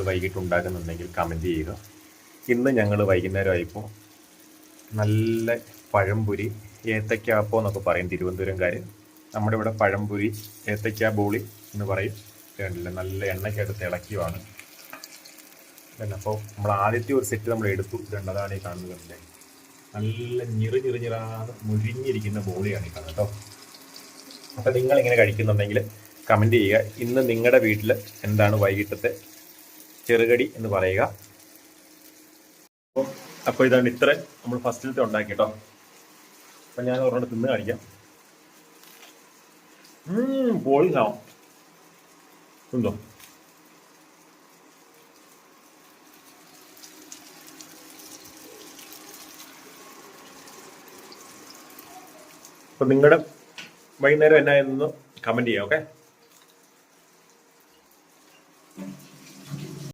Food വൈകിട്ട് ഉണ്ടാക്കുന്നുണ്ടെങ്കിൽ comment ചെയ്യുക. ഇന്ന് ഞങ്ങൾ വൈകുന്നേരമായപ്പോൾ നല്ല പഴംപൊരി, ഏത്തയ്ക്കാപ്പം എന്നൊക്കെ പറയും തിരുവനന്തപുരംകാർ. നമ്മുടെ ഇവിടെ പഴംപൊരി, ഏത്തയ്ക്ക ബോളി എന്ന് പറയും. കണ്ടില്ല, നല്ല എണ്ണയ്ക്കകത്ത് തിളയ്ക്കുവാണ്. പിന്നെ അപ്പോൾ നമ്മൾ ആദ്യത്തെ ഒരു സെറ്റ് നമ്മൾ എടുത്തു. അതാണ് ഈ കാണുന്നത്. നല്ല ഞിറിഞ്ഞിറാന്ന് മുരിഞ്ഞിരിക്കുന്ന ബോളിയാണ് ഈ കാണുന്നത് കേട്ടോ. അപ്പം നിങ്ങളിങ്ങനെ കഴിക്കുന്നുണ്ടെങ്കിൽ കമൻറ്റ് ചെയ്യുക. ഇന്ന് നിങ്ങളുടെ വീട്ടിൽ എന്താണ് വൈകിട്ടത്തെ ചെറുകടി എന്ന് പറയുക. അപ്പോൾ ഇതാണ് ഇത്ര നമ്മൾ ഫസ്റ്റിലത്തെ ഉണ്ടാക്കി കേട്ടോ. അപ്പം ഞാൻ ഒരെണ്ണം തിന്ന് കാണിക്കാം. പൊളിയാവും ഉണ്ടോ? അപ്പം നിങ്ങളുടെ വൈകുന്നേരം എന്നായിരുന്നു കമൻറ്റ് ചെയ്യാം. ഓക്കെ.